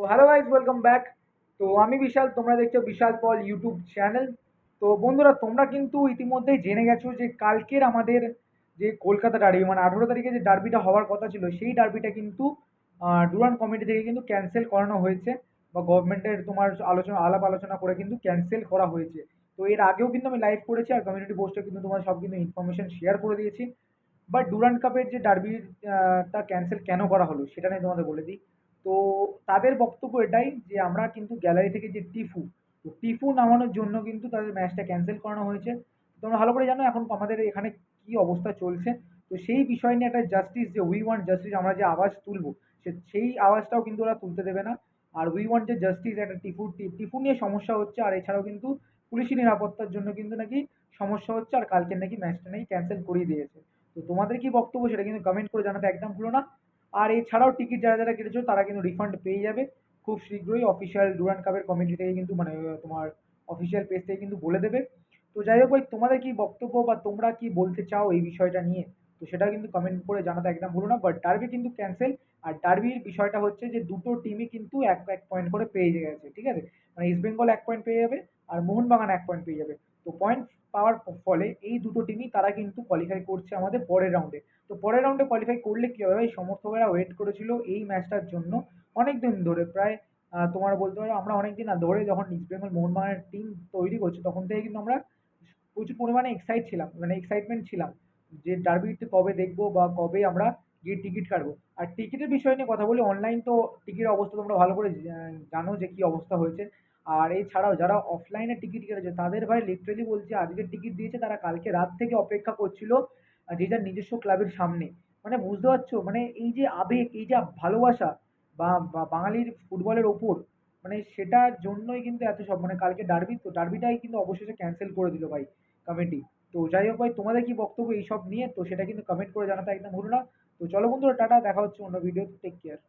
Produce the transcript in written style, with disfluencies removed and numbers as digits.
তো hello guys, welcome back. তো আমি বিশাল, তোমরা দেখছো বিশাল পল ইউটিউব চ্যানেল। তো বন্ধুরা, তোমরা কিন্তু ইতিমধ্যেই জেনে গেছো যে কালকের আমাদের যে কলকাতা ডার্বি, মানে 18 তারিখে যে ডার্বিটা হওয়ার কথা ছিল, সেই ডার্বিটা কিন্তু ডুরান্ড কমিটি থেকে কিন্তু ক্যান্সেল করানো হয়েছে, বা গভর্নমেন্টের তোমার আলাপ আলোচনা করে কিন্তু ক্যান্সেল করা হয়েছে। তো এর আগেও কিন্তু আমি লাইভ করেছি, আর কমিউনিটি পোস্টে কিন্তু তোমার সব কিন্তু ইনফরমেশন শেয়ার করে দিয়েছি। বাট ডুরান্ড কাপের যে ডার্বির টা ক্যান্সেল কেন করা হলো সেটা নিয়ে তোমাদের বলে দিই। তো তাদের বক্তব্য এটাই যে আমরা কিন্তু গ্যালারি থেকে যে টিফু নামানোর জন্য কিন্তু তাদের ম্যাচটা ক্যান্সেল করানো হয়েছে। তোমরা ভালো করে জানো এখন আমাদের এখানে কি অবস্থা চলছে। তো সেই বিষয় নিয়ে একটা জাস্টিস, যে উই ওয়ান্ট জাস্টিস, আমরা যে আওয়াজ তুলবো, সেই আওয়াজটাও কিন্তু ওরা তুলতে দেবে না। আর উই ওয়ান্ট যে জাস্টিস, একটা টিফু নিয়ে সমস্যা হচ্ছে, আর এছাড়াও কিন্তু পুলিশি নিরাপত্তার জন্য কিন্তু নাকি সমস্যা হচ্ছে, আর কালকে নাকি ম্যাচটা নাকি ক্যান্সেল করিয়ে দিয়েছে। তো তোমাদের কি বক্তব্য সেটা কিন্তু কমেন্ট করে জানাতে একদম ভুলো না। আর এছাড়াও টিকিট যারা যারা কেটেছো তারা কিন্তু রিফান্ড পেয়ে যাবে খুব শীঘ্রই। অফিসিয়াল ডুরান্ড কাপের কমিটি থেকে কিন্তু, মানে তোমার অফিসিয়াল পেজ থেকে কিন্তু বলে দেবে। তো যাই হোক ভাই, তোমাদের কি বক্তব্য বা তোমরা কি বলতে চাও এই বিষয়টা নিয়ে, তো সেটা কিন্তু কমেন্ট করে জানাতে একদম ভুলো না। বাট ডার্বি কিন্তু ক্যান্সেল। আর ডার্বির বিষয়টা হচ্ছে যে দুটো টিমই কিন্তু এক এক পয়েন্ট করে পেয়ে গেছে, ঠিক আছে? মানে ইস্ট বেঙ্গল 1 পয়েন্ট পেয়ে যাবে, আর মোহনবাগান 1 পয়েন্ট পেয়ে যাবে। তো পয়েন্ট পাওয়ার ফলে এই দুটো টিমই তারা কিন্তু কোয়ালিফাই করছে আমাদের পরের রাউন্ডে। তো পরের রাউন্ডে কোয়ালিফাই করলে কি হবে ভাই, সমর্থকরা ওয়েট করেছিল এই ম্যাচটার জন্য অনেক দিন ধরে, প্রায় তোমার বলতে পারো আমরা অনেক দিন ধরে, যখন ইস্ট বেঙ্গল মোহনবাগানের টিম তৈরি করছে তখন থেকে কিন্তু আমরা প্রচুর পরিমাণে এক্সাইটমেন্ট ছিলাম যে ডার্বিতে কবে দেখবো বা কবে আমরা গিয়ে টিকিট কাটবো। আর টিকিটের বিষয় নিয়ে কথা বলি, অনলাইন তো টিকিটের অবস্থা তোমরা ভালো করে জানো যে কি অবস্থা হয়েছে। আর এছাড়াও যারা অফলাইনে টিকিট কেটেছে তাদের ভাই লিটারেলি বলছে, আজকের টিকিট দিয়েছে তারা কালকে রাত থেকে অপেক্ষা করছিল যে যার নিজস্ব ক্লাবের সামনে। মানে বুঝতে পারছো, মানে এই যে আবেগ, এই যে ভালোবাসা বা বাঙালির ফুটবলের ওপর, মানে সেটার জন্যই কিন্তু এত সব, মানে কালকে ডার্বি, তো ডার্বিটাই কিন্তু অবশেষে ক্যান্সেল করে দিল ভাই কমিটি। তো যাই হোক ভাই, তোমাদের কি বক্তব্য এইসব নিয়ে, তো সেটা কিন্তু কমেন্ট করে জানাতে একদম ভুলো না। তো চলো বন্ধুরা, টাটা, দেখা হচ্ছে অন্য ভিডিও, টেক কেয়ার।